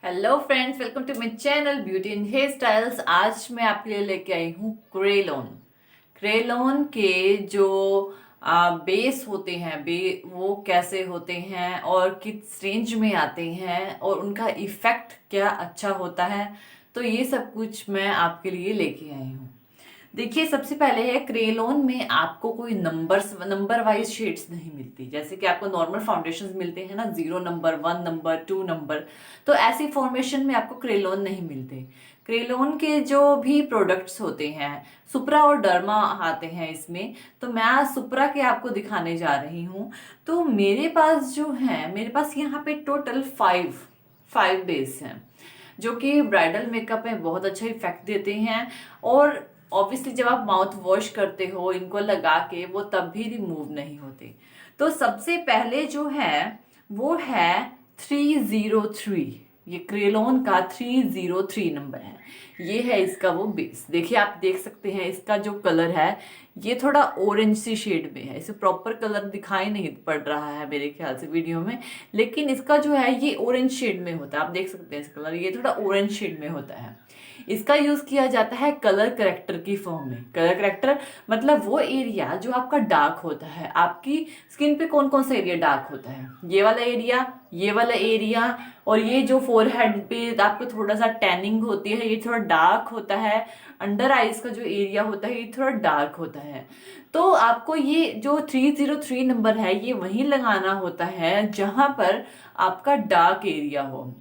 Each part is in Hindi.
Hello friends, welcome to my channel beauty and hairstyles. आज मैं आपके लिए लेके आई हूँ क्रेलोन के जो बेस होते हैं वो कैसे होते हैं और किस रेंज में आते हैं और उनका इफेक्ट क्या अच्छा होता है। तो ये सब कुछ मैं आपके लिए लेके आई हूँ। देखिए, सबसे पहले है क्रेलोन में आपको कोई नंबर वाइज शेड्स नहीं मिलती। जैसे कि आपको नॉर्मल फाउंडेशन मिलते हैं ना, 0 नंबर, 1 नंबर, 2 नंबर। तो ऐसी फॉर्मेशन में आपको क्रेलोन नहीं मिलते। क्रेलोन के जो भी प्रोडक्ट्स होते हैं, सुप्रा और डर्मा आते हैं इसमें। तो मैं आज सुप्रा के आपको दिखाने जा रही हूँ। तो मेरे पास जो है, मेरे पास यहाँ पे टोटल फाइव बेस हैं जो कि ब्राइडल मेकअप में बहुत अच्छा इफेक्ट देते हैं। और ऑब्वियसली जब आप माउथ वॉश करते हो इनको लगा के, वो तब भी रिमूव नहीं होते। तो सबसे पहले जो है वो है 303। ये क्रेलोन का 303 नंबर है। ये है इसका वो बेस। देखिए, आप देख सकते हैं इसका जो कलर है ये थोड़ा ऑरेंज सी शेड में है। इसे प्रॉपर कलर दिखाई नहीं पड़ रहा है मेरे ख्याल से वीडियो में, लेकिन इसका जो है ये ऑरेंज शेड में होता है। आप देख सकते हैं इसका कलर ये थोड़ा ऑरेंज शेड में होता है। इसका यूज किया जाता है कलर करेक्टर की फॉर्म में। कलर करेक्टर मतलब वो एरिया जो आपका डार्क होता है। आपकी स्किन पे कौन कौन सा एरिया डार्क होता है? ये वाला एरिया, ये वाला एरिया, और ये जो फोरहेड पे आपको थोड़ा सा टैनिंग होती है ये थोड़ा डार्क होता है। अंडर आईज का जो एरिया होता है ये थोड़ा डार्क होता है। तो आपको ये जो 303 नंबर है ये वहीं लगाना होता है जहां पर आपका डार्क एरिया हो,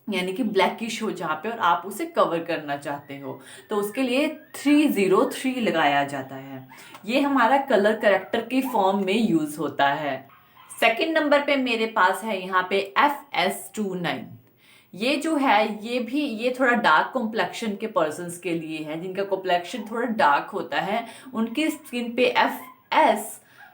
यानी कि ब्लैकिश हो जहाँ पे, और आप उसे कवर करना चाहते हो। तो उसके लिए 303 लगाया जाता है। ये हमारा कलर करेक्टर की फॉर्म में यूज होता है। सेकंड नंबर पे मेरे पास है यहाँ पे FS29। ये जो है ये थोड़ा डार्क कॉम्प्लेक्शन के पर्सन्स के लिए है, जिनका कॉम्प्लेक्शन थोड़ा डार्क होता है। उनकी स्किन पे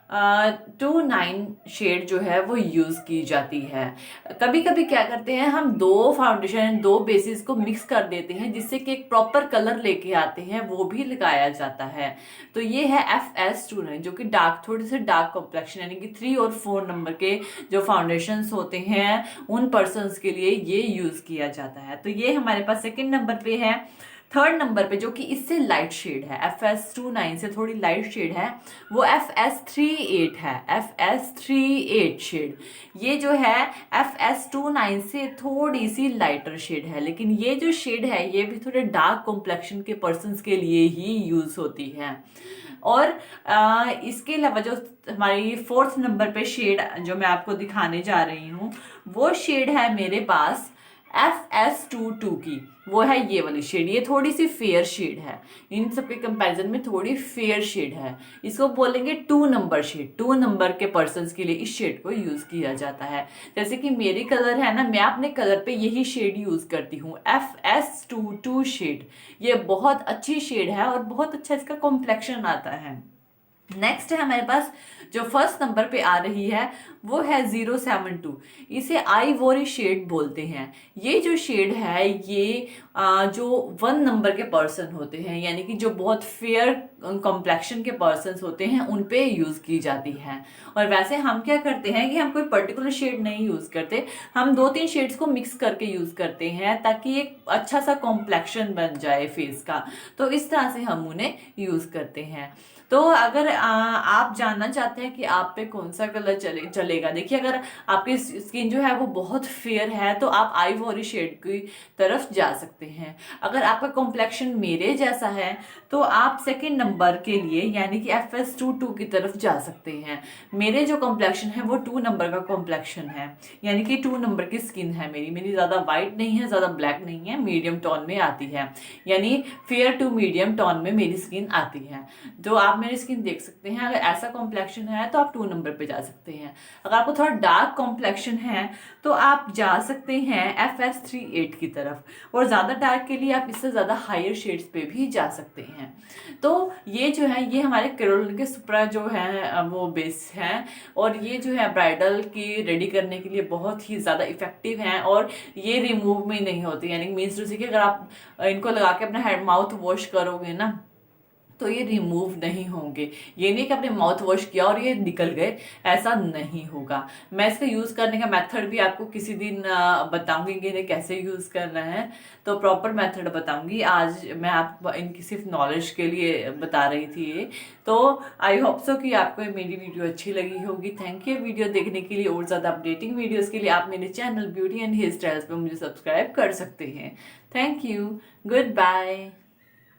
FS29 शेड जो है वो यूज की जाती है। कभी कभी क्या करते हैं, हम दो फाउंडेशन दो बेसिस को मिक्स कर देते हैं जिससे कि एक प्रॉपर कलर लेके आते हैं, वो भी लगाया जाता है। तो ये है FS29 जो कि थोड़ी सी डार्क कॉम्प्लेक्शन यानी कि 3 और 4 नंबर के जो फाउंडेशन होते हैं उन पर्सन के लिए ये यूज किया जाता है। तो ये हमारे पास सेकेंड नंबर पे है। थर्ड नंबर पे जो कि इससे लाइट शेड है, FS29 से थोड़ी लाइट शेड है, वो FS38 है। FS38 शेड ये जो है FS29 से थोड़ी सी लाइटर शेड है, लेकिन ये जो शेड है ये भी थोड़े डार्क कॉम्प्लेक्शन के पर्सन्स के लिए ही यूज होती है। और इसके अलावा जो हमारी फोर्थ नंबर पे शेड जो मैं आपको दिखाने जा रही हूँ वो शेड है मेरे पास FS22 की। वो है ये वाली शेड। ये थोड़ी सी फेयर शेड है, इन सब के कंपैरिजन में थोड़ी फेयर शेड है। इसको बोलेंगे 2 नंबर शेड। 2 नंबर के पर्सन्स के लिए इस शेड को यूज किया जाता है। जैसे कि मेरे कलर है ना, मैं अपने कलर पे यही शेड यूज करती हूँ, FS22 शेड। ये बहुत अच्छी शेड है और बहुत अच्छा इसका कॉम्प्लेक्शन आता है। नेक्स्ट है हमारे पास जो फर्स्ट नंबर पे आ रही है वो है 072। इसे आईवोरी शेड बोलते हैं। ये जो शेड है ये जो 1 नंबर के पर्सन होते हैं, यानी कि जो बहुत फेयर कॉम्प्लेक्शन के पर्सन होते हैं उन पे यूज की जाती है। और वैसे हम क्या करते हैं कि हम कोई पर्टिकुलर शेड नहीं यूज करते, हम 2-3 शेड्स को मिक्स करके यूज करते हैं ताकि एक अच्छा सा कॉम्प्लेक्शन बन जाए फेस का। तो इस तरह से हम उन्हें यूज करते हैं। तो अगर आप जानना चाहते हैं कि आप पे कौन सा कलर चलेगा, देखिए अगर आपकी स्किन जो है वो बहुत फेयर है तो आप आईवोरी शेड की तरफ जा सकते हैं। अगर आपका कॉम्प्लेक्शन मेरे जैसा है तो आप सेकंड नंबर के लिए यानी कि FS22 की तरफ जा सकते हैं। मेरे जो कॉम्प्लेक्शन है वो 2 नंबर का कॉम्प्लेक्शन है, यानी कि 2 नंबर की स्किन है मेरी ज्यादा व्हाइट नहीं है, ज्यादा ब्लैक नहीं है, मीडियम टोन में आती है, यानी फेयर टू मीडियम टोन में मेरी स्किन आती है। तो आप मेरी स्किन देख सकते हैं, अगर ऐसा कॉम्प्लेक्शन है तो आप 2 नंबर पे जा सकते हैं। अगर आपको थोड़ा डार्क कॉम्प्लेक्शन है तो आप जा सकते हैं FS38 की तरफ, और ज्यादा डार्क के लिए आप इससे ज्यादा हायर शेड्स पे भी जा सकते हैं। तो ये जो है ये हमारे क्रेयोलन के सुप्रा जो है वो बेस है, और ये जो है ब्राइडल की रेडी करने के लिए बहुत ही ज्यादा इफेक्टिव है, और ये रिमूव में नहीं होती, यानी मीन्स टू से कि अगर आप इनको लगा के अपना हेड माउथ वॉश करोगे ना तो ये रिमूव नहीं होंगे। ये नहीं कि आपने माउथ वॉश किया और ये निकल गए, ऐसा नहीं होगा। मैं इसका यूज करने का मेथड भी आपको किसी दिन बताऊंगी कि इन्हें कैसे यूज करना है, तो प्रॉपर मेथड बताऊंगी। आज मैं आप इनकी सिर्फ नॉलेज के लिए बता रही थी ये। तो आई होप सो कि आपको मेरी वीडियो अच्छी लगी होगी। थैंक यू वीडियो देखने के लिए। और ज्यादा अपडेटिंग वीडियोस के लिए आप मेरे channel beauty and hairstyles पे मुझे सब्सक्राइब कर सकते हैं। Thank you, good bye.